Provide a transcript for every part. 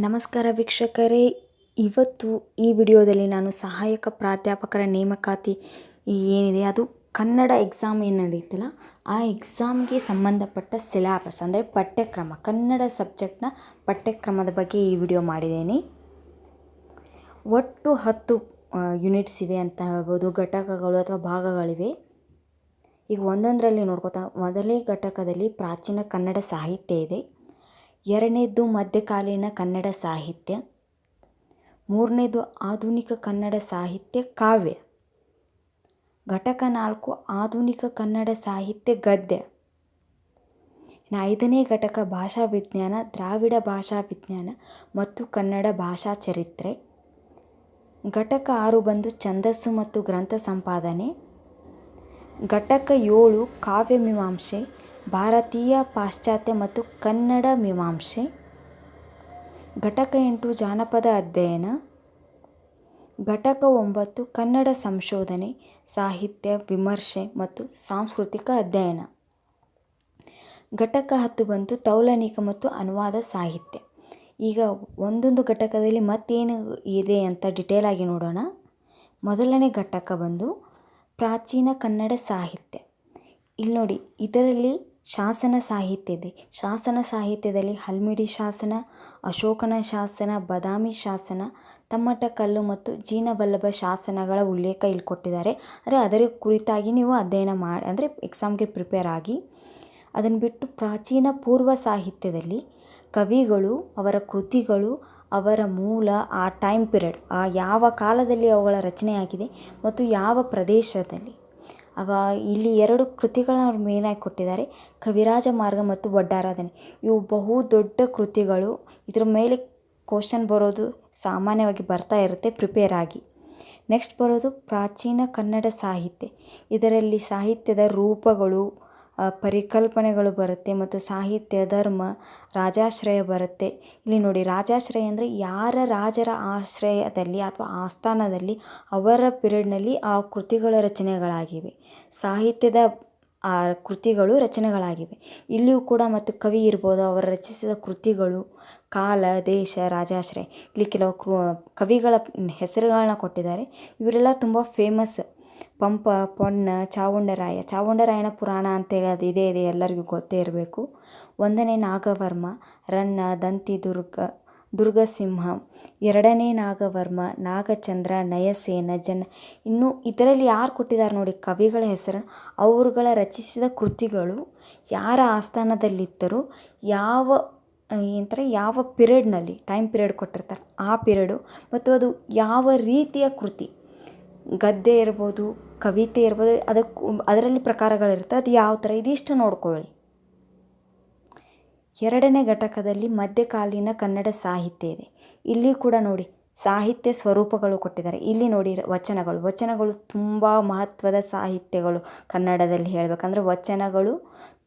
ನಮಸ್ಕಾರ ವೀಕ್ಷಕರೇ, ಇವತ್ತು ಈ ವಿಡಿಯೋದಲ್ಲಿ ನಾನು ಸಹಾಯಕ ಪ್ರಾಧ್ಯಾಪಕರ ನೇಮಕಾತಿ ಏನಿದೆ ಅದು ಕನ್ನಡ ಎಕ್ಸಾಮ್ ಏನು ನಡೆಯುತ್ತಲ್ಲ ಆ ಎಕ್ಸಾಮ್ಗೆ ಸಂಬಂಧಪಟ್ಟ ಸಿಲೆಬಸ್ ಅಂದರೆ ಪಠ್ಯಕ್ರಮ, ಕನ್ನಡ ಸಬ್ಜೆಕ್ಟ್ನ ಪಠ್ಯಕ್ರಮದ ಬಗ್ಗೆ ಈ ವಿಡಿಯೋ ಮಾಡಿದ್ದೀನಿ. ಒಟ್ಟು 10 ಯೂನಿಟ್ಸ್ ಇವೆ ಅಂತ ಹೇಳ್ಬೋದು, ಘಟಕಗಳು ಅಥವಾ ಭಾಗಗಳಿವೆ. ಈಗ ಒಂದೊಂದರಲ್ಲಿ ನೋಡ್ಕೋತಾ, ಮೊದಲನೇ ಘಟಕದಲ್ಲಿ ಪ್ರಾಚೀನ ಕನ್ನಡ ಸಾಹಿತ್ಯ ಇದೆ. ಎರಡನೇದು ಮಧ್ಯಕಾಲೀನ ಕನ್ನಡ ಸಾಹಿತ್ಯ. ಮೂರನೇದು ಆಧುನಿಕ ಕನ್ನಡ ಸಾಹಿತ್ಯ ಕಾವ್ಯ. ಘಟಕ 4 ಆಧುನಿಕ ಕನ್ನಡ ಸಾಹಿತ್ಯ ಗದ್ಯ. ಐದನೇ ಘಟಕ ಭಾಷಾ ವಿಜ್ಞಾನ, ದ್ರಾವಿಡ ಭಾಷಾ ವಿಜ್ಞಾನ ಮತ್ತು ಕನ್ನಡ ಭಾಷಾ ಚರಿತ್ರೆ. ಘಟಕ 6 ಬಂದು ಛಂದಸ್ಸು ಮತ್ತು ಗ್ರಂಥ ಸಂಪಾದನೆ. ಘಟಕ 7 ಕಾವ್ಯ ಮೀಮಾಂಸೆ, ಭಾರತೀಯ, ಪಾಶ್ಚಾತ್ಯ ಮತ್ತು ಕನ್ನಡ ಮೀಮಾಂಸೆ. ಘಟಕ 8 ಜಾನಪದ ಅಧ್ಯಯನ. ಘಟಕ 9 ಕನ್ನಡ ಸಂಶೋಧನೆ, ಸಾಹಿತ್ಯ ವಿಮರ್ಶೆ ಮತ್ತು ಸಾಂಸ್ಕೃತಿಕ ಅಧ್ಯಯನ. ಘಟಕ 10 ಬಂತು ತೌಲನಿಕ ಮತ್ತು ಅನುವಾದ ಸಾಹಿತ್ಯ. ಈಗ ಒಂದೊಂದು ಘಟಕದಲ್ಲಿ ಮತ್ತೇನು ಇದೆ ಅಂತ ಡಿಟೇಲ್ ಆಗಿ ನೋಡೋಣ. ಮೊದಲನೇ ಘಟಕ ಬಂದು ಪ್ರಾಚೀನ ಕನ್ನಡ ಸಾಹಿತ್ಯ. ಇಲ್ಲಿ ನೋಡಿ, ಇದರಲ್ಲಿ ಶಾಸನ ಸಾಹಿತ್ಯ ಇದೆ. ಶಾಸನ ಸಾಹಿತ್ಯದಲ್ಲಿ ಹಲ್ಮಿಡಿ ಶಾಸನ, ಅಶೋಕನ ಶಾಸನ, ಬಾದಾಮಿ ಶಾಸನ, ತಮ್ಮಟಕಲ್ಲು ಮತ್ತು ಜೀನವಲ್ಲಭ ಶಾಸನಗಳ ಉಲ್ಲೇಖ ಇಲ್ಲಿ ಕೊಟ್ಟಿದ್ದಾರೆ. ಅಂದರೆ ಅದರ ಕುರಿತಾಗಿ ನೀವು ಅಧ್ಯಯನ ಮಾಡಿ, ಅಂದರೆ ಎಕ್ಸಾಮ್ಗೆ ಪ್ರಿಪೇರ್ ಆಗಿ. ಅದನ್ನು ಬಿಟ್ಟು ಪ್ರಾಚೀನ ಪೂರ್ವ ಸಾಹಿತ್ಯದಲ್ಲಿ ಕವಿಗಳು, ಅವರ ಕೃತಿಗಳು, ಅವರ ಮೂಲ, ಆ ಟೈಮ್ ಪೀರಿಯಡ್, ಆ ಯಾವ ಕಾಲದಲ್ಲಿ ಅವುಗಳ ರಚನೆಯಾಗಿದೆ ಮತ್ತು ಯಾವ ಪ್ರದೇಶದಲ್ಲಿ. ಇಲ್ಲಿ 2 ಕೃತಿಗಳನ್ನ ಅವ್ರು ಮೇಯ್ನಾಗಿ ಕೊಟ್ಟಿದ್ದಾರೆ, ಕವಿರಾಜ ಮಾರ್ಗ ಮತ್ತು ಒಡ್ಡಾರಾಧನೆ. ಇವು ಬಹು ದೊಡ್ಡ ಕೃತಿಗಳು. ಇದರ ಮೇಲೆ ಕ್ವಶನ್ ಬರೋದು ಸಾಮಾನ್ಯವಾಗಿ ಬರ್ತಾ ಇರುತ್ತೆ, ಪ್ರಿಪೇರ್ ಆಗಿ. ನೆಕ್ಸ್ಟ್ ಬರೋದು ಪ್ರಾಚೀನ ಕನ್ನಡ ಸಾಹಿತ್ಯ. ಇದರಲ್ಲಿ ಸಾಹಿತ್ಯದ ರೂಪಗಳು, ಪರಿಕಲ್ಪನೆಗಳು ಬರುತ್ತೆ ಮತ್ತು ಸಾಹಿತ್ಯ, ಧರ್ಮ, ರಾಜಾಶ್ರಯ ಬರುತ್ತೆ. ಇಲ್ಲಿ ನೋಡಿ, ರಾಜಾಶ್ರಯ ಅಂದರೆ ಯಾರ ರಾಜರ ಆಶ್ರಯದಲ್ಲಿ ಅಥವಾ ಆಸ್ಥಾನದಲ್ಲಿ ಅವರ ಪಿರಿಯಡ್ನಲ್ಲಿ ಆ ಕೃತಿಗಳ ರಚನೆಗಳಾಗಿವೆ, ಸಾಹಿತ್ಯದ ಆ ಕೃತಿಗಳು ರಚನೆಗಳಾಗಿವೆ. ಇಲ್ಲಿಯೂ ಕೂಡ ಮತ್ತು ಕವಿ ಇರ್ಬೋದು, ಅವರು ರಚಿಸಿದ ಕೃತಿಗಳು, ಕಾಲ, ದೇಶ, ರಾಜಾಶ್ರಯ. ಇಲ್ಲಿ ಕೆಲವು ಕವಿಗಳ ಹೆಸರುಗಳನ್ನ ಕೊಟ್ಟಿದ್ದಾರೆ. ಇವರೆಲ್ಲ ತುಂಬ ಫೇಮಸ್. ಪಂಪ, ಪೊನ್ನ, ಚಾವುಂಡರಾಯನ ಪುರಾಣ ಅಂತೇಳಿ ಅದು ಇದೆ ಎಲ್ಲರಿಗೂ ಗೊತ್ತೇ ಇರಬೇಕು. 1ನೇ ನಾಗವರ್ಮ, ರನ್ನ, ದಂತಿ ದುರ್ಗಸಿಂಹ. 2ನೇ ನಾಗವರ್ಮ, ನಾಗಚಂದ್ರ, ನಯಸೇನ, ಇನ್ನು ಇದರಲ್ಲಿ ಯಾರು ಕೊಟ್ಟಿದ್ದಾರೆ ನೋಡಿ ಕವಿಗಳ ಹೆಸರು, ಅವರುಗಳ ರಚಿಸಿದ ಕೃತಿಗಳು, ಯಾರ ಆಸ್ಥಾನದಲ್ಲಿದ್ದರು, ಯಾವ ಪಿರಿಯಡ್ನಲ್ಲಿ, ಟೈಮ್ ಪೀರಿಯಡ್ ಕೊಟ್ಟಿರ್ತಾರೆ ಆ ಪೀರಿಯಡು, ಮತ್ತು ಅದು ಯಾವ ರೀತಿಯ ಕೃತಿ, ಗದ್ಯ ಇರ್ಬೋದು, ಕವಿತೆ ಇರ್ಬೋದು, ಅದರಲ್ಲಿ ಪ್ರಕಾರಗಳಿರುತ್ತೆ, ಅದು ಯಾವ ಥರ, ಇದಿಷ್ಟು ನೋಡ್ಕೊಳ್ಳಿ. 2ನೇ ಘಟಕದಲ್ಲಿ ಮಧ್ಯಕಾಲೀನ ಕನ್ನಡ ಸಾಹಿತ್ಯ ಇದೆ. ಇಲ್ಲಿ ಕೂಡ ನೋಡಿ ಸಾಹಿತ್ಯ ಸ್ವರೂಪಗಳು ಕೊಟ್ಟಿದ್ದಾರೆ. ಇಲ್ಲಿ ನೋಡಿ ವಚನಗಳು ತುಂಬ ಮಹತ್ವದ ಸಾಹಿತ್ಯಗಳು. ಕನ್ನಡದಲ್ಲಿ ಹೇಳಬೇಕಂದ್ರೆ ವಚನಗಳು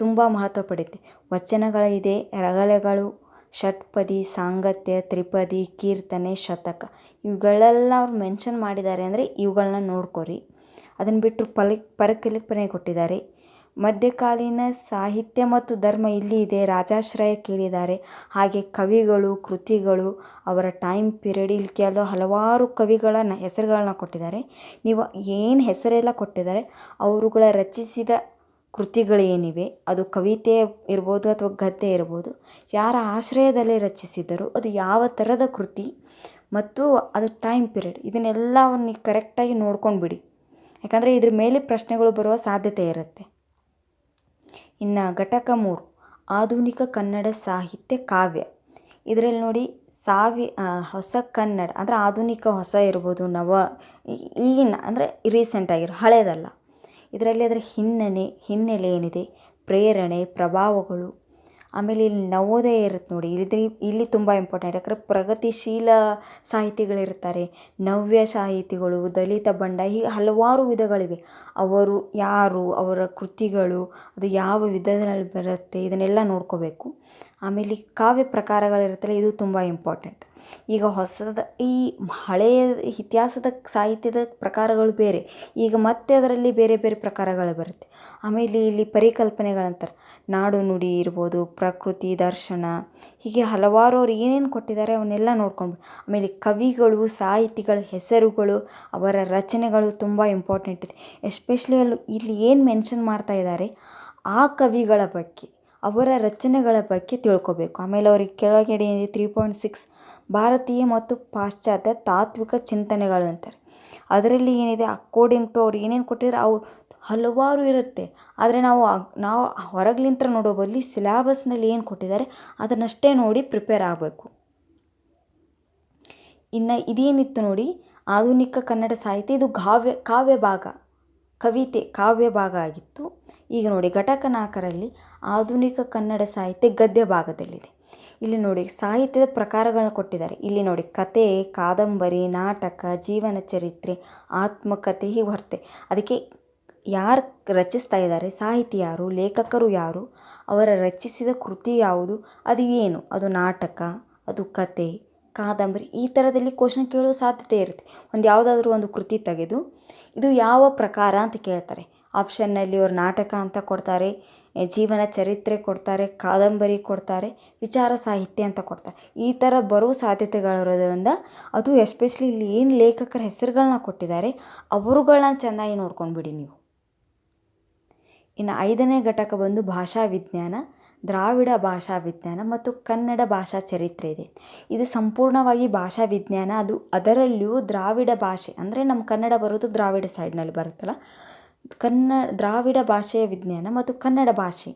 ತುಂಬ ಮಹತ್ವ ಪಡೆಯುತ್ತೆ. ವಚನಗಳಿದೆ, ರಗಳೆಗಳು, ಷಟ್ಪದಿ, ಸಾಂಗತ್ಯ, ತ್ರಿಪದಿ, ಕೀರ್ತನೆ, ಶತಕ, ಇವುಗಳೆಲ್ಲ ಅವ್ರು ಮೆನ್ಷನ್ ಮಾಡಿದ್ದಾರೆ. ಅಂದರೆ ಇವುಗಳನ್ನ ನೋಡ್ಕೊರಿ. ಅದನ್ನು ಬಿಟ್ಟು ಪರಿಕಲ್ಪನೆ ಕೊಟ್ಟಿದ್ದಾರೆ. ಮಧ್ಯಕಾಲೀನ ಸಾಹಿತ್ಯ ಮತ್ತು ಧರ್ಮ ಇಲ್ಲಿ ಇದೆ, ರಾಜಾಶ್ರಯ ಕೇಳಿದ್ದಾರೆ. ಹಾಗೆ ಕವಿಗಳು, ಕೃತಿಗಳು, ಅವರ ಟೈಮ್ ಪೀರಿಯಡ್, ಇಲ್ಲಿ ಹಲವಾರು ಕವಿಗಳ ಹೆಸರುಗಳನ್ನ ಕೊಟ್ಟಿದ್ದಾರೆ. ನೀವು ಏನು ಹೆಸರೆಲ್ಲ ಕೊಟ್ಟಿದ್ದಾರೆ ಅವರುಗಳ ರಚಿಸಿದ ಕೃತಿಗಳು ಏನಿವೆ, ಅದು ಕವಿತೆ ಇರ್ಬೋದು ಅಥವಾ ಗದ್ಯ ಇರ್ಬೋದು, ಯಾರ ಆಶ್ರಯದಲ್ಲಿ ರಚಿಸಿದರು, ಅದು ಯಾವ ಥರದ ಕೃತಿ ಮತ್ತು ಅದು ಟೈಮ್ ಪೀರಿಯಡ್, ಇದನ್ನೆಲ್ಲವನ್ನು ಕರೆಕ್ಟಾಗಿ ನೋಡ್ಕೊಂಡ್ಬಿಡಿ. ಯಾಕಂದರೆ ಇದ್ರ ಮೇಲೆ ಪ್ರಶ್ನೆಗಳು ಬರುವ ಸಾಧ್ಯತೆ ಇರುತ್ತೆ. ಇನ್ನು ಘಟಕ 3 ಆಧುನಿಕ ಕನ್ನಡ ಸಾಹಿತ್ಯ ಕಾವ್ಯ. ಇದರಲ್ಲಿ ನೋಡಿ ಹೊಸ ಕನ್ನಡ ಅಂದರೆ ಆಧುನಿಕ, ಹೊಸ ಇರ್ಬೋದು, ಈಗಿನ ಅಂದರೆ ರೀಸೆಂಟಾಗಿರೋ, ಹಳೇದಲ್ಲ. ಇದರಲ್ಲಿ ಅದರ ಹಿನ್ನೆಲೆ ಏನಿದೆ, ಪ್ರೇರಣೆ, ಪ್ರಭಾವಗಳು. ಆಮೇಲೆ ಇಲ್ಲಿ ನವೋದಯ ಇರುತ್ತೆ ನೋಡಿ, ಇಲ್ಲಿ ತುಂಬ ಇಂಪಾರ್ಟೆಂಟ್. ಯಾಕಂದರೆ ಪ್ರಗತಿಶೀಲ ಸಾಹಿತಿಗಳಿರ್ತಾರೆ, ನವ್ಯ ಸಾಹಿತಿಗಳು, ದಲಿತ ಬಂಡ, ಹೀಗೆ ಹಲವಾರು ವಿಧಗಳಿವೆ. ಅವರು ಯಾರು, ಅವರ ಕೃತಿಗಳು, ಅದು ಯಾವ ವಿಧದಲ್ಲಿ ಬರುತ್ತೆ, ಇದನ್ನೆಲ್ಲ ನೋಡ್ಕೋಬೇಕು. ಆಮೇಲೆ ಕಾವ್ಯ ಪ್ರಕಾರಗಳಿರುತ್ತಲ್ಲ, ಇದು ತುಂಬ ಇಂಪಾರ್ಟೆಂಟ್. ಈಗ ಈ ಹಳೆಯ ಇತಿಹಾಸದ ಸಾಹಿತ್ಯದ ಪ್ರಕಾರಗಳು ಬೇರೆ, ಈಗ ಮತ್ತೆ ಅದರಲ್ಲಿ ಬೇರೆ ಬೇರೆ ಪ್ರಕಾರಗಳು ಬರುತ್ತೆ. ಆಮೇಲೆ ಇಲ್ಲಿ ಪರಿಕಲ್ಪನೆಗಳಂತಾರೆ, ನಾಡು ನುಡಿ ಇರ್ಬೋದು, ಪ್ರಕೃತಿ ದರ್ಶನ, ಹೀಗೆ ಹಲವಾರು ಅವ್ರು ಏನೇನು ಕೊಟ್ಟಿದ್ದಾರೆ ಅವನ್ನೆಲ್ಲ ನೋಡ್ಕೊಂಡು. ಆಮೇಲೆ ಕವಿಗಳು, ಸಾಹಿತಿಗಳ ಹೆಸರುಗಳು, ಅವರ ರಚನೆಗಳು ತುಂಬ ಇಂಪಾರ್ಟೆಂಟ್ ಇದೆ. ಎಸ್ಪೆಷಲಿ ಇಲ್ಲಿ ಏನು ಮೆನ್ಷನ್ ಮಾಡ್ತಾ ಇದ್ದಾರೆ ಆ ಕವಿಗಳ ಬಗ್ಗೆ, ಅವರ ರಚನೆಗಳ ಬಗ್ಗೆ ತಿಳ್ಕೊಬೇಕು. ಆಮೇಲೆ ಅವ್ರಿಗೆ ಕೆಳಗಡೆ 3.6 ಭಾರತೀಯ ಮತ್ತು ಪಾಶ್ಚಾತ್ಯ ತಾತ್ವಿಕ ಚಿಂತನೆಗಳು ಅಂತಾರೆ. ಅದರಲ್ಲಿ ಏನಿದೆ, ಅಕಾರ್ಡಿಂಗ್ ಟು ಅವ್ರು ಏನೇನು ಕೊಟ್ಟಿದ್ದಾರೆ ಅವು ಹಲವಾರು ಇರುತ್ತೆ. ಆದರೆ ನಾವು ಹೊರಗ್ಲಿಂತ್ರ ನೋಡೋ ಬದಲು ಸಿಲೆಬಸ್ನಲ್ಲಿ ಏನು ಕೊಟ್ಟಿದ್ದಾರೆ ಅದನ್ನಷ್ಟೇ ನೋಡಿ ಪ್ರಿಪೇರ್ ಆಗಬೇಕು. ಇನ್ನು ಇದೇನಿತ್ತು ನೋಡಿ, ಆಧುನಿಕ ಕನ್ನಡ ಸಾಹಿತ್ಯ, ಇದು ಕಾವ್ಯ ಭಾಗ, ಕಾವ್ಯ ಭಾಗ ಆಗಿತ್ತು. ಈಗ ನೋಡಿ ಘಟಕ 4ರಲ್ಲಿ ಆಧುನಿಕ ಕನ್ನಡ ಸಾಹಿತ್ಯ ಗದ್ಯ ಭಾಗದಲ್ಲಿದೆ. ಇಲ್ಲಿ ನೋಡಿ ಸಾಹಿತ್ಯದ ಪ್ರಕಾರಗಳನ್ನ ಕೊಟ್ಟಿದ್ದಾರೆ. ಇಲ್ಲಿ ನೋಡಿ ಕತೆ, ಕಾದಂಬರಿ, ನಾಟಕ, ಜೀವನ ಚರಿತ್ರೆ, ಆತ್ಮಕಥೆ, ಹೀಗೆ ಬರುತ್ತೆ. ಅದಕ್ಕೆ ಯಾರು ರಚಿಸ್ತಾ ಇದ್ದಾರೆ, ಸಾಹಿತಿ ಯಾರು, ಲೇಖಕರು ಯಾರು, ಅವರ ರಚಿಸಿದ ಕೃತಿ ಯಾವುದು, ಅದು ಏನು, ಅದು ನಾಟಕ, ಅದು ಕತೆ, ಕಾದಂಬರಿ, ಈ ಥರದಲ್ಲಿ ಕ್ವಶನ್ ಕೇಳೋ ಸಾಧ್ಯತೆ ಇರುತ್ತೆ. ಯಾವುದಾದ್ರೂ ಒಂದು ಕೃತಿ ತೆಗೆದು ಇದು ಯಾವ ಪ್ರಕಾರ ಅಂತ ಕೇಳ್ತಾರೆ. ಆಪ್ಷನ್ನಲ್ಲಿ ಅವ್ರು ನಾಟಕ ಅಂತ ಕೊಡ್ತಾರೆ, ಜೀವನ ಚರಿತ್ರೆ ಕೊಡ್ತಾರೆ, ಕಾದಂಬರಿ ಕೊಡ್ತಾರೆ, ವಿಚಾರ ಸಾಹಿತ್ಯ ಅಂತ ಕೊಡ್ತಾರೆ. ಈ ಥರ ಬರೋ ಸಾಧ್ಯತೆಗಳಿರೋದ್ರಿಂದ ಅದು ಎಸ್ಪೆಷಲಿ ಇಲ್ಲಿ ಏನು ಲೇಖಕರ ಹೆಸರುಗಳನ್ನ ಕೊಟ್ಟಿದ್ದಾರೆ ಅವರುಗಳನ್ನ ಚೆನ್ನಾಗಿ ನೋಡ್ಕೊಂಡ್ಬಿಡಿ ನೀವು. ಇನ್ನು 5ನೇ ಘಟಕ ಬಂದು ಭಾಷಾ ವಿಜ್ಞಾನ, ದ್ರಾವಿಡ ಭಾಷಾ ವಿಜ್ಞಾನ ಮತ್ತು ಕನ್ನಡ ಭಾಷಾ ಚರಿತ್ರೆ ಇದೆ. ಇದು ಸಂಪೂರ್ಣವಾಗಿ ಭಾಷಾ ವಿಜ್ಞಾನ. ಅದರಲ್ಲಿಯೂ ದ್ರಾವಿಡ ಭಾಷೆ ಅಂದರೆ ನಮ್ಮ ಕನ್ನಡ ಬರೋದು ದ್ರಾವಿಡ ಸೈಡ್ನಲ್ಲಿ ಬರುತ್ತಲ್ಲ, ದ್ರಾವಿಡ ಭಾಷೆಯ ವಿಜ್ಞಾನ ಮತ್ತು ಕನ್ನಡ ಭಾಷೆ,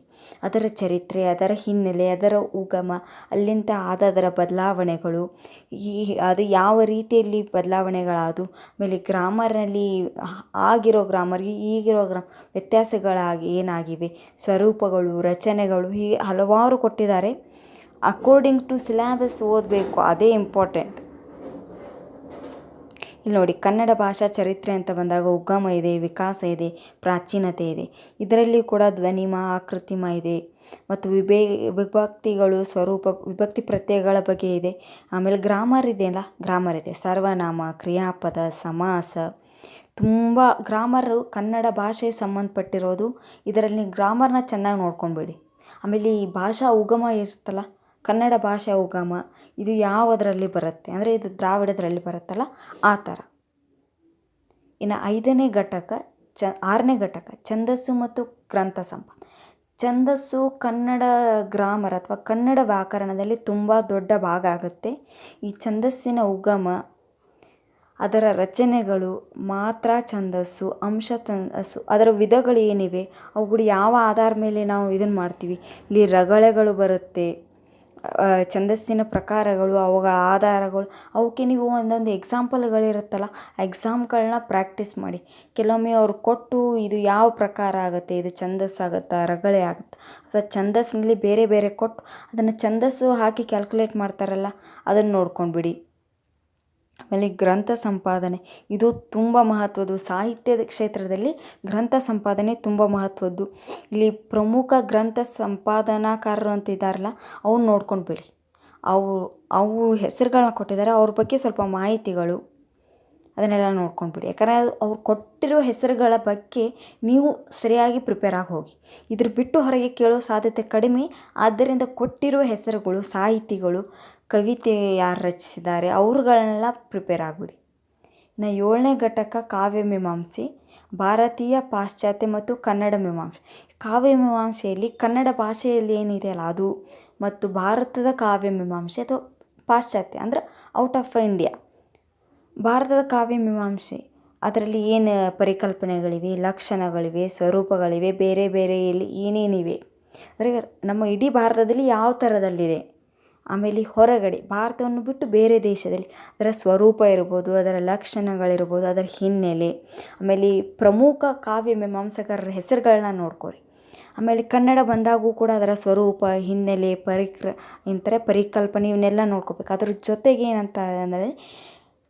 ಅದರ ಚರಿತ್ರೆ, ಅದರ ಹಿನ್ನೆಲೆ, ಅದರ ಉಗಮ, ಅಲ್ಲಿಂದ ಅದರ ಬದಲಾವಣೆಗಳು, ಅದು ಯಾವ ರೀತಿಯಲ್ಲಿ ಬದಲಾವಣೆಗಳಾದವು, ಆಮೇಲೆ ಗ್ರಾಮರ್ನಲ್ಲಿ ಆಗಿರೋ ಗ್ರಾಮರ್ಗೆ ಈಗಿರೋ ವ್ಯತ್ಯಾಸಗಳಾಗಿ ಏನಾಗಿವೆ, ಸ್ವರೂಪಗಳು, ರಚನೆಗಳು, ಹೀಗೆ ಹಲವಾರು ಕೊಟ್ಟಿದ್ದಾರೆ. ಅಕಾರ್ಡಿಂಗ್ ಟು ಸಿಲೆಬಸ್ ಓದಬೇಕು, ಅದೇ ಇಂಪಾರ್ಟೆಂಟ್. ಇಲ್ಲಿ ನೋಡಿ ಕನ್ನಡ ಭಾಷಾ ಚರಿತ್ರೆ ಅಂತ ಬಂದಾಗ ಉಗಮ ಇದೆ, ವಿಕಾಸ ಇದೆ, ಪ್ರಾಚೀನತೆ ಇದೆ. ಇದರಲ್ಲಿ ಕೂಡ ಧ್ವನಿಮ, ಆಕೃತಿಮ ಇದೆ ಮತ್ತು ವಿಭಕ್ತಿಗಳು, ಸ್ವರೂಪ, ವಿಭಕ್ತಿ ಪ್ರತ್ಯಯಗಳ ಬಗ್ಗೆ ಇದೆ. ಆಮೇಲೆ ಗ್ರಾಮರ್ ಇದೆಯಲ್ಲ, ಗ್ರಾಮರ್ ಇದೆ, ಸರ್ವನಾಮ, ಕ್ರಿಯಾಪದ, ಸಮಾಸ, ತುಂಬ ಗ್ರಾಮರು ಕನ್ನಡ ಭಾಷೆಗೆ ಸಂಬಂಧಪಟ್ಟಿರೋದು. ಇದರಲ್ಲಿ ಗ್ರಾಮರ್ನ ಚೆನ್ನಾಗಿ ನೋಡ್ಕೊಂಬೇಡಿ. ಆಮೇಲೆ ಈ ಭಾಷಾ ಉಗಮ ಇರುತ್ತಲ್ಲ, ಕನ್ನಡ ಭಾಷಾ ಉಗಮ, ಇದು ಯಾವುದರಲ್ಲಿ ಬರುತ್ತೆ ಅಂದರೆ ಇದು ದ್ರಾವಿಡದಲ್ಲಿ ಬರುತ್ತಲ್ಲ, ಆ ಥರ. ಇನ್ನು 5ನೇ ಘಟಕ 6ನೇ ಘಟಕ ಛಂದಸ್ಸು ಮತ್ತು ಗ್ರಂಥ ಸಂಪಾದನೆ. ಛಂದಸ್ಸು ಕನ್ನಡ ಗ್ರಾಮರ್ ಅಥವಾ ಕನ್ನಡ ವ್ಯಾಕರಣದಲ್ಲಿ ತುಂಬ ದೊಡ್ಡ ಭಾಗ ಆಗುತ್ತೆ. ಈ ಛಂದಸ್ಸಿನ ಉಗಮ, ಅದರ ರಚನೆಗಳು, ಮಾತ್ರ ಛಂದಸ್ಸು, ಅಂಶ ಛಂದಸ್ಸು, ಅದರ ವಿಧಗಳು ಏನಿವೆ, ಅವುಗಳು ಯಾವ ಆಧಾರ ಮೇಲೆ ನಾವು ಇದನ್ನು ಮಾಡ್ತೀವಿ. ಇಲ್ಲಿ ರಗಳೆಗಳು ಬರುತ್ತೆ, ಛಂದಸ್ಸಿನ ಪ್ರಕಾರಗಳು, ಅವುಗಳ ಆಧಾರಗಳು, ಅವಕ್ಕೆ ನೀವು ಒಂದೊಂದು ಎಕ್ಸಾಂಪಲ್ಗಳಿರುತ್ತಲ್ಲ, ಎಕ್ಸಾಮ್ಗಳನ್ನ ಪ್ರಾಕ್ಟೀಸ್ ಮಾಡಿ. ಕೆಲವೊಮ್ಮೆ ಅವ್ರು ಕೊಟ್ಟು ಇದು ಯಾವ ಪ್ರಕಾರ ಆಗುತ್ತೆ, ಇದು ಛಂದಸ್ಸು ಆಗುತ್ತಾ, ರಗಳೆ ಆಗುತ್ತಾ, ಅಥವಾ ಛಂದಸ್ಸಿನಲ್ಲಿ ಬೇರೆ ಬೇರೆ ಕೊಟ್ಟು ಅದನ್ನು ಛಂದಸ್ಸು ಹಾಕಿ ಕ್ಯಾಲ್ಕುಲೇಟ್ ಮಾಡ್ತಾರಲ್ಲ, ಅದನ್ನು ನೋಡ್ಕೊಂಡ್ಬಿಡಿ. ಆಮೇಲೆ ಗ್ರಂಥ ಸಂಪಾದನೆ, ಇದು ತುಂಬ ಮಹತ್ವದ್ದು. ಸಾಹಿತ್ಯದ ಕ್ಷೇತ್ರದಲ್ಲಿ ಗ್ರಂಥ ಸಂಪಾದನೆ ತುಂಬ ಮಹತ್ವದ್ದು. ಇಲ್ಲಿ ಪ್ರಮುಖ ಗ್ರಂಥ ಸಂಪಾದನಾಕಾರರು ಅಂತ ಇದ್ದಾರಲ್ಲ, ಅವ್ನು ನೋಡ್ಕೊಂಡ್ಬಿಡಿ. ಅವು ಹೆಸರುಗಳನ್ನ ಕೊಟ್ಟಿದ್ದಾರೆ, ಅವ್ರ ಬಗ್ಗೆ ಸ್ವಲ್ಪ ಮಾಹಿತಿಗಳು, ಅದನ್ನೆಲ್ಲ ನೋಡ್ಕೊಂಡ್ಬಿಡಿ. ಯಾಕಂದರೆ ಅವ್ರು ಕೊಟ್ಟಿರೋ ಹೆಸರುಗಳ ಬಗ್ಗೆ ನೀವು ಸರಿಯಾಗಿ ಪ್ರಿಪೇರ್ ಆಗಿ ಹೋಗಿ. ಇದ್ರ ಬಿಟ್ಟು ಹೊರಗೆ ಕೇಳೋ ಸಾಧ್ಯತೆ ಕಡಿಮೆ. ಆದ್ದರಿಂದ ಕೊಟ್ಟಿರೋ ಹೆಸರುಗಳು, ಸಾಹಿತಿಗಳು, ಕವಿತೆ ಯಾರು ರಚಿಸಿದ್ದಾರೆ ಅವ್ರುಗಳನ್ನೆಲ್ಲ ಪ್ರಿಪೇರ್ ಆಗಿಬಿಡಿ. ಇನ್ನು 7ನೇ ಘಟಕ ಕಾವ್ಯ ಮೀಮಾಂಸೆ, ಭಾರತೀಯ, ಪಾಶ್ಚಾತ್ಯ ಮತ್ತು ಕನ್ನಡ ಮೀಮಾಂಸೆ. ಕಾವ್ಯ ಮೀಮಾಂಸೆಯಲ್ಲಿ ಕನ್ನಡ ಭಾಷೆಯಲ್ಲಿ ಏನಿದೆ ಅಲ್ಲ ಅದು, ಮತ್ತು ಭಾರತದ ಕಾವ್ಯ ಮೀಮಾಂಸೆ ಅಥವಾ ಪಾಶ್ಚಾತ್ಯ ಅಂದರೆ ಔಟ್ ಆಫ್ ಇಂಡಿಯಾ. ಭಾರತದ ಕಾವ್ಯ ಮೀಮಾಂಸೆ, ಅದರಲ್ಲಿ ಏನು ಪರಿಕಲ್ಪನೆಗಳಿವೆ, ಲಕ್ಷಣಗಳಿವೆ, ಸ್ವರೂಪಗಳಿವೆ, ಬೇರೆ ಬೇರೆಯಲ್ಲಿ ಏನೇನಿವೆ, ಅಂದರೆ ನಮ್ಮ ಇಡೀ ಭಾರತದಲ್ಲಿ ಯಾವ ಥರದಲ್ಲಿದೆ. ಆಮೇಲೆ ಹೊರಗಡೆ ಭಾರತವನ್ನು ಬಿಟ್ಟು ಬೇರೆ ದೇಶದಲ್ಲಿ ಅದರ ಸ್ವರೂಪ ಇರ್ಬೋದು, ಅದರ ಲಕ್ಷಣಗಳಿರ್ಬೋದು, ಅದರ ಹಿನ್ನೆಲೆ, ಆಮೇಲೆ ಪ್ರಮುಖ ಕಾವ್ಯ ಮೀಮಾಂಸಕರ ಹೆಸರುಗಳನ್ನ ನೋಡ್ಕೊರಿ. ಆಮೇಲೆ ಕನ್ನಡ ಬಂದಾಗೂ ಕೂಡ ಅದರ ಸ್ವರೂಪ, ಹಿನ್ನೆಲೆ, ಪರಿಕಲ್ಪನೆ ಇವನ್ನೆಲ್ಲ ನೋಡ್ಕೋಬೇಕು. ಅದ್ರ ಜೊತೆಗೆ ಏನಂತ ಅಂದರೆ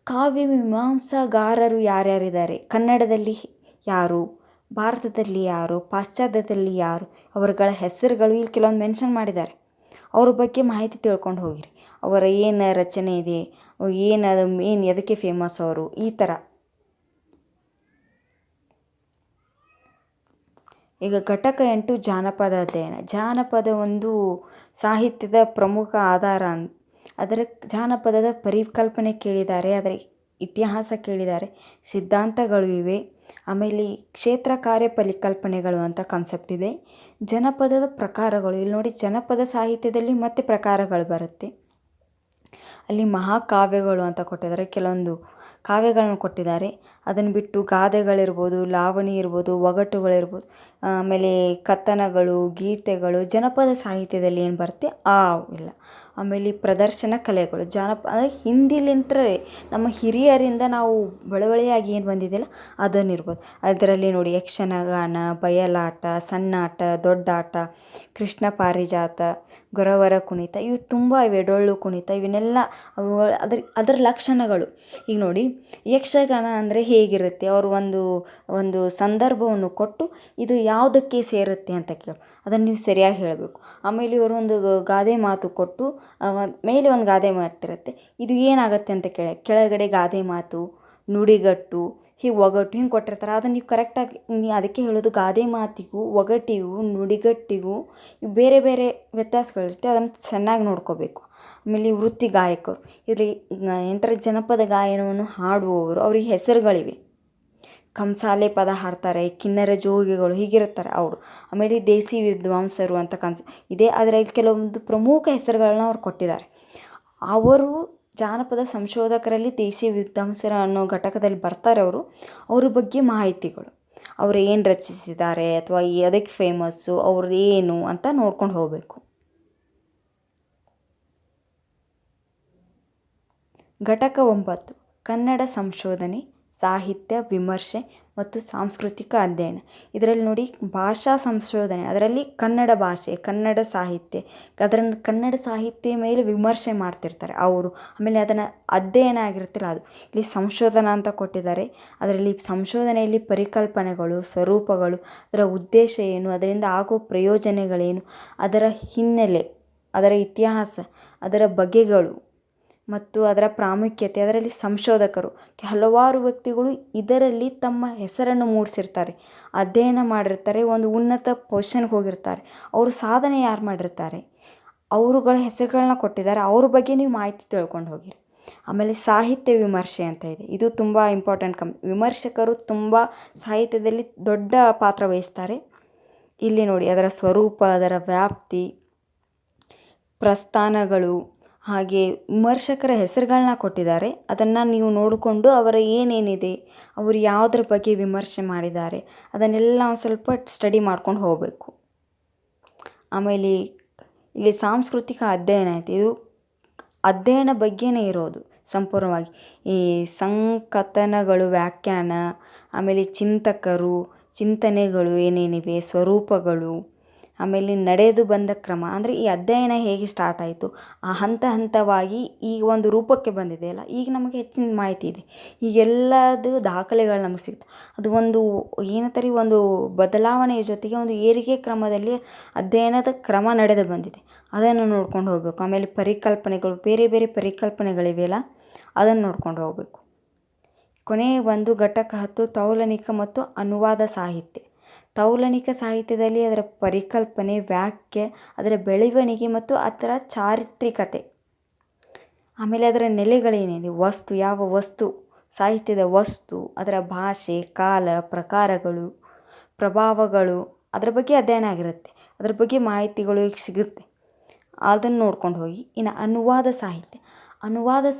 ಕಾವ್ಯ ಮೀಮಾಂಸಾಗಾರರು ಯಾರ್ಯಾರಿದ್ದಾರೆ, ಕನ್ನಡದಲ್ಲಿ ಯಾರು, ಭಾರತದಲ್ಲಿ ಯಾರು, ಪಾಶ್ಚಾತ್ಯದಲ್ಲಿ ಯಾರು, ಅವರುಗಳ ಹೆಸರುಗಳು ಇಲ್ಲಿ ಕೆಲವೊಂದು ಮೆನ್ಷನ್ ಮಾಡಿದ್ದಾರೆ. ಅವ್ರ ಬಗ್ಗೆ ಮಾಹಿತಿ ತಿಳ್ಕೊಂಡು ಹೋಗಿರಿ. ಅವರ ಏನು ರಚನೆ ಇದೆ, ಏನು ಎದಕ್ಕೆ ಫೇಮಸ್ ಅವರು, ಈ ಥರ. ಈಗ ಘಟಕ 8 ಜಾನಪದ ಅಧ್ಯಯನ. ಜಾನಪದ ಒಂದು ಸಾಹಿತ್ಯದ ಪ್ರಮುಖ ಆಧಾರ. ಅದರ ಜಾನಪದದ ಪರಿಕಲ್ಪನೆ ಕೇಳಿದ್ದಾರೆ, ಅದರ ಇತಿಹಾಸ ಕೇಳಿದ್ದಾರೆ, ಸಿದ್ಧಾಂತಗಳು ಇವೆ. ಆಮೇಲೆ ಕ್ಷೇತ್ರ ಕಾರ್ಯ ಪರಿಕಲ್ಪನೆಗಳು ಅಂತ ಕಾನ್ಸೆಪ್ಟ್ ಇದೆ. ಜನಪದದ ಪ್ರಕಾರಗಳು, ಇಲ್ಲಿ ನೋಡಿ ಜನಪದ ಸಾಹಿತ್ಯದಲ್ಲಿ ಮತ್ತೆ ಪ್ರಕಾರಗಳು ಬರುತ್ತೆ. ಅಲ್ಲಿ ಮಹಾಕಾವ್ಯಗಳು ಅಂತ ಕೊಟ್ಟಿದ್ದಾರೆ, ಕೆಲವೊಂದು ಕಾವ್ಯಗಳನ್ನು ಕೊಟ್ಟಿದ್ದಾರೆ. ಅದನ್ನು ಬಿಟ್ಟು ಗಾದೆಗಳಿರ್ಬೋದು, ಲಾವಣಿ ಇರ್ಬೋದು, ಒಗಟುಗಳಿರ್ಬೋದು, ಆಮೇಲೆ ಕಥನಗಳು, ಗೀತೆಗಳು ಜನಪದ ಸಾಹಿತ್ಯದಲ್ಲಿ ಏನು ಬರುತ್ತೆ ಇಲ್ಲ. ಆಮೇಲೆ ಪ್ರದರ್ಶನ ಕಲೆಗಳು, ಅಂದರೆ ಹಿಂದಿಲಿಂತ್ರ ನಮ್ಮ ಹಿರಿಯರಿಂದ ನಾವು ಬಳುವಳಿಯಾಗಿ ಏನು ಬಂದಿದೆಯಲ್ಲ ಅದನ್ನಿರ್ಬೋದು. ಅದರಲ್ಲಿ ನೋಡಿ ಯಕ್ಷಗಾನ, ಬಯಲಾಟ, ಸಣ್ಣಾಟ, ದೊಡ್ಡಾಟ, ಕೃಷ್ಣ ಪಾರಿಜಾತ, ಗೊರವರ ಕುಣಿತ, ಇವು ತುಂಬ ಇವೆ. ಡೊಳ್ಳು ಕುಣಿತ, ಇವನ್ನೆಲ್ಲ ಅದರ ಲಕ್ಷಣಗಳು. ಈಗ ನೋಡಿ ಯಕ್ಷಗಾನ ಅಂದರೆ ಹೇಗಿರುತ್ತೆ, ಅವರು ಒಂದು ಸಂದರ್ಭವನ್ನು ಕೊಟ್ಟು ಇದು ಯಾವುದಕ್ಕೆ ಸೇರುತ್ತೆ ಅಂತ ಕೇಳಿ ಅದನ್ನು ನೀವು ಸರಿಯಾಗಿ ಹೇಳಬೇಕು. ಆಮೇಲೆ ಇವರು ಒಂದು ಗಾದೆ ಮಾತು ಕೊಟ್ಟು ಮೇಲೆ ಒಂದು ಗಾದೆ ಮಾತಿರುತ್ತೆ, ಇದು ಏನಾಗುತ್ತೆ ಅಂತ ಕೆಳಗಡೆ ಗಾದೆ ಮಾತು, ನುಡಿಗಟ್ಟು, ಹೀಗೆ ಒಗಟು ಹಿಂಗೆ ಕೊಟ್ಟಿರ್ತಾರೆ. ಅದನ್ನು ನೀವು ಕರೆಕ್ಟಾಗಿ, ಅದಕ್ಕೆ ಹೇಳೋದು ಗಾದೆ ಮಾತಿಗೂ ಒಗಟಿಗೂ ನುಡಿಗಟ್ಟಿಗೂ ಬೇರೆ ಬೇರೆ ವ್ಯತ್ಯಾಸಗಳಿರುತ್ತೆ, ಅದನ್ನು ಚೆನ್ನಾಗಿ ನೋಡ್ಕೋಬೇಕು. ಆಮೇಲೆ ವೃತ್ತಿ ಗಾಯಕರು, ಇದರಲ್ಲಿ ಜನಪದ ಗಾಯನವನ್ನು ಹಾಡುವವರು, ಅವ್ರಿಗೆ ಹೆಸರುಗಳಿವೆ. ಕಂಸಾಲೆ ಪದ ಹಾಡ್ತಾರೆ, ಕಿನ್ನರ ಜೋಗಿಗಳು ಹೀಗಿರ್ತಾರೆ ಅವರು. ಆಮೇಲೆ ದೇಸಿ ವಿದ್ವಾಂಸರು ಅಂತ ಇದೆ. ಅದರಲ್ಲಿ ಕೆಲವೊಂದು ಪ್ರಮುಖ ಹೆಸರುಗಳನ್ನ ಅವ್ರು ಕೊಟ್ಟಿದ್ದಾರೆ. ಅವರು ಜಾನಪದ ಸಂಶೋಧಕರಲ್ಲಿ ದೇಸಿ ವಿದ್ವಾಂಸರು ಅನ್ನೋ ಘಟಕದಲ್ಲಿ ಬರ್ತಾರೆ. ಅವ್ರ ಬಗ್ಗೆ ಮಾಹಿತಿಗಳು, ಅವರು ಏನು ರಚಿಸಿದ್ದಾರೆ ಅಥವಾ ಅದಕ್ಕೆ ಫೇಮಸ್ಸು, ಅವ್ರದ್ದು ಏನು ಅಂತ ನೋಡ್ಕೊಂಡು ಹೋಗಬೇಕು. ಘಟಕ 9 ಕನ್ನಡ ಸಂಶೋಧನೆ, ಸಾಹಿತ್ಯ ವಿಮರ್ಶೆ ಮತ್ತು ಸಾಂಸ್ಕೃತಿಕ ಅಧ್ಯಯನ. ಇದರಲ್ಲಿ ನೋಡಿ ಭಾಷಾ ಸಂಶೋಧನೆ, ಅದರಲ್ಲಿ ಕನ್ನಡ ಭಾಷೆ, ಕನ್ನಡ ಸಾಹಿತ್ಯ, ಅದನ್ನು ಕನ್ನಡ ಸಾಹಿತ್ಯ ಮೇಲೆ ವಿಮರ್ಶೆ ಮಾಡ್ತಿರ್ತಾರೆ ಅವರು. ಆಮೇಲೆ ಅದನ್ನು ಅಧ್ಯಯನ ಆಗಿರ್ತಿಲ್ಲ ಅದು. ಇಲ್ಲಿ ಸಂಶೋಧನಾ ಅಂತ ಕೊಟ್ಟಿದ್ದಾರೆ. ಅದರಲ್ಲಿ ಸಂಶೋಧನೆಯಲ್ಲಿ ಪರಿಕಲ್ಪನೆಗಳು, ಸ್ವರೂಪಗಳು, ಅದರ ಉದ್ದೇಶ ಏನು, ಅದರಿಂದ ಆಗೋ ಪ್ರಯೋಜನಗಳೇನು, ಅದರ ಹಿನ್ನೆಲೆ, ಅದರ ಇತಿಹಾಸ, ಅದರ ಬಗೆಗಳು ಮತ್ತು ಅದರ ಪ್ರಾಮುಖ್ಯತೆ, ಅದರಲ್ಲಿ ಸಂಶೋಧಕರು ಹಲವಾರು ವ್ಯಕ್ತಿಗಳು ಇದರಲ್ಲಿ ತಮ್ಮ ಹೆಸರನ್ನು ಮೂಡಿಸಿರ್ತಾರೆ, ಅಧ್ಯಯನ ಮಾಡಿರ್ತಾರೆ, ಒಂದು ಉನ್ನತ ಪೊಸಿಷನ್ಗೆ ಹೋಗಿರ್ತಾರೆ. ಅವರು ಸಾಧನೆ ಯಾರು ಮಾಡಿರ್ತಾರೆ ಅವರುಗಳ ಹೆಸರುಗಳನ್ನ ಕೊಟ್ಟಿದ್ದಾರೆ, ಅವ್ರ ಬಗ್ಗೆ ನೀವು ಮಾಹಿತಿ ತಿಳ್ಕೊಂಡು ಹೋಗಿರಿ. ಆಮೇಲೆ ಸಾಹಿತ್ಯ ವಿಮರ್ಶೆ ಅಂತ ಇದೆ, ಇದು ತುಂಬ ಇಂಪಾರ್ಟೆಂಟ್. ವಿಮರ್ಶಕರು ತುಂಬ ಸಾಹಿತ್ಯದಲ್ಲಿ ದೊಡ್ಡ ಪಾತ್ರ ವಹಿಸ್ತಾರೆ. ಇಲ್ಲಿ ನೋಡಿ ಅದರ ಸ್ವರೂಪ, ಅದರ ವ್ಯಾಪ್ತಿ, ಪ್ರಸ್ಥಾನಗಳು, ಹಾಗೆ ವಿಮರ್ಶಕರ ಹೆಸರುಗಳನ್ನ ಕೊಟ್ಟಿದ್ದಾರೆ. ಅದನ್ನು ನೀವು ನೋಡಿಕೊಂಡು ಅವರ ಏನೇನಿದೆ, ಅವರು ಯಾವುದ್ರ ಬಗ್ಗೆ ವಿಮರ್ಶೆ ಮಾಡಿದ್ದಾರೆ ಅದನ್ನೆಲ್ಲ ಒಂದು ಸ್ವಲ್ಪ ಸ್ಟಡಿ ಮಾಡ್ಕೊಂಡು ಹೋಗಬೇಕು. ಆಮೇಲೆ ಇಲ್ಲಿ ಸಾಂಸ್ಕೃತಿಕ ಅಧ್ಯಯನ ಐತೆ, ಇದು ಅಧ್ಯಯನ ಬಗ್ಗೆನೇ ಇರೋದು ಸಂಪೂರ್ಣವಾಗಿ. ಈ ಸಂಕಥನಗಳು, ವ್ಯಾಖ್ಯಾನ, ಆಮೇಲೆ ಚಿಂತಕರು, ಚಿಂತನೆಗಳು ಏನೇನಿವೆ, ಸ್ವರೂಪಗಳು, ಆಮೇಲೆ ನಡೆದು ಬಂದ ಕ್ರಮ, ಅಂದರೆ ಈ ಅಧ್ಯಯನ ಹೇಗೆ ಸ್ಟಾರ್ಟ್ ಆಯಿತು, ಆ ಹಂತ ಹಂತವಾಗಿ ಈ ಒಂದು ರೂಪಕ್ಕೆ ಬಂದಿದೆಯಲ್ಲ, ಈಗ ನಮಗೆ ಹೆಚ್ಚಿನ ಮಾಹಿತಿ ಇದೆ. ಈಗೆಲ್ಲದು ದಾಖಲೆಗಳು ನಮಗೆ ಸಿಗ್ತವೆ. ಅದು ಒಂದು ಬದಲಾವಣೆಯ ಜೊತೆಗೆ ಒಂದು ಏರಿಕೆ ಕ್ರಮದಲ್ಲಿ ಅಧ್ಯಯನದ ಕ್ರಮ ನಡೆದು ಬಂದಿದೆ, ಅದನ್ನು ನೋಡ್ಕೊಂಡು ಹೋಗಬೇಕು. ಆಮೇಲೆ ಪರಿಕಲ್ಪನೆಗಳು, ಬೇರೆ ಬೇರೆ ಪರಿಕಲ್ಪನೆಗಳಿವೆಯಲ್ಲ ಅದನ್ನು ನೋಡ್ಕೊಂಡು ಹೋಗಬೇಕು. ಕೊನೆಯ ಒಂದು ಘಟಕ 10 ತೌಲನಿಕ ಮತ್ತು ಅನುವಾದ ಸಾಹಿತ್ಯ. ತೌಲನಿಕ ಸಾಹಿತ್ಯದಲ್ಲಿ ಅದರ ಪರಿಕಲ್ಪನೆ, ವ್ಯಾಖ್ಯೆ, ಅದರ ಬೆಳವಣಿಗೆ ಮತ್ತು ಅದರ ಚಾರಿತ್ರಿಕತೆ, ಆಮೇಲೆ ಅದರ ನೆಲೆಗಳೇನಿದೆ, ಯಾವ ವಸ್ತು, ಸಾಹಿತ್ಯದ ವಸ್ತು, ಅದರ ಭಾಷೆ, ಕಾಲ, ಪ್ರಕಾರಗಳು, ಪ್ರಭಾವಗಳು, ಅದರ ಬಗ್ಗೆ ಅಧ್ಯಯನ ಆಗಿರುತ್ತೆ. ಅದರ ಬಗ್ಗೆ ಮಾಹಿತಿಗಳು ಸಿಗುತ್ತೆ, ಅದನ್ನು ನೋಡ್ಕೊಂಡು ಹೋಗಿ. ಇನ್ನು ಅನುವಾದ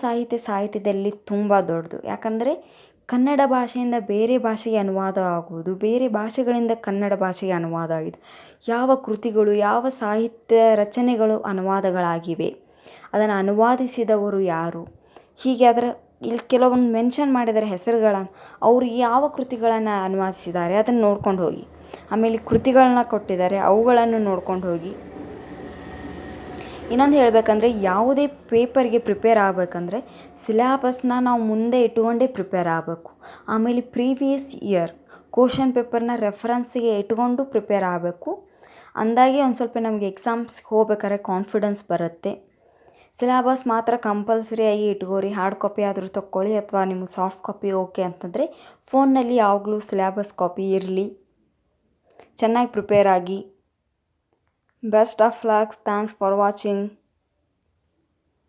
ಸಾಹಿತ್ಯದಲ್ಲಿ ತುಂಬ ದೊಡ್ಡದು. ಯಾಕಂದರೆ ಕನ್ನಡ ಭಾಷೆಯಿಂದ ಬೇರೆ ಭಾಷೆಗೆ ಅನುವಾದ ಆಗುವುದು, ಬೇರೆ ಭಾಷೆಗಳಿಂದ ಕನ್ನಡ ಭಾಷೆಗೆ ಅನುವಾದ ಆಗಿದೆ. ಯಾವ ಕೃತಿಗಳು, ಯಾವ ಸಾಹಿತ್ಯ ರಚನೆಗಳು ಅನುವಾದಗಳಾಗಿವೆ, ಅದನ್ನು ಅನುವಾದಿಸಿದವರು ಯಾರು, ಹೀಗೆ ಇಲ್ಲಿ ಕೆಲವೊಂದು ಮೆನ್ಷನ್ ಮಾಡಿದ್ದಾರೆ ಹೆಸರುಗಳನ್ನು, ಅವರು ಯಾವ ಕೃತಿಗಳನ್ನು ಅನುವಾದಿಸಿದ್ದಾರೆ ಅದನ್ನು ನೋಡ್ಕೊಂಡು ಹೋಗಿ. ಆಮೇಲೆ ಕೃತಿಗಳನ್ನ ಕೊಟ್ಟಿದ್ದಾರೆ, ಅವುಗಳನ್ನು ನೋಡ್ಕೊಂಡು ಹೋಗಿ. ಇನ್ನೊಂದು ಹೇಳಬೇಕಂದ್ರೆ, ಯಾವುದೇ ಪೇಪರ್ಗೆ ಪ್ರಿಪೇರ್ ಆಗಬೇಕಂದ್ರೆ ಸಿಲೆಬಸ್ನ ನಾವು ಮುಂದೆ ಇಟ್ಕೊಂಡೇ ಪ್ರಿಪೇರ್ ಆಗಬೇಕು. ಆಮೇಲೆ ಪ್ರೀವಿಯಸ್ ಇಯರ್ ಕ್ವಶನ್ ಪೇಪರ್ನ ರೆಫರೆನ್ಸಿಗೆ ಇಟ್ಕೊಂಡು ಪ್ರಿಪೇರ್ ಆಗಬೇಕು. ಅಂದಾಗೆ ಒಂದು ಸ್ವಲ್ಪ ನಮಗೆ ಎಕ್ಸಾಮ್ಸ್ಗೆ ಹೋಗ್ಬೇಕಾದ್ರೆ ಕಾನ್ಫಿಡೆನ್ಸ್ ಬರುತ್ತೆ. ಸಿಲೆಬಸ್ ಮಾತ್ರ ಕಂಪಲ್ಸರಿಯಾಗಿ ಇಟ್ಕೋರಿ. ಹಾರ್ಡ್ ಕಾಪಿ ಆದರೂ ತೊಗೊಳ್ಳಿ ಅಥವಾ ನಿಮಗೆ ಸಾಫ್ಟ್ ಕಾಪಿ ಓಕೆ ಅಂತಂದರೆ ಫೋನ್ನಲ್ಲಿ ಯಾವಾಗಲೂ ಸಿಲೆಬಸ್ ಕಾಪಿ ಇರಲಿ. ಚೆನ್ನಾಗಿ ಪ್ರಿಪೇರ್ ಆಗಿ. Best of luck. Thanks for watching.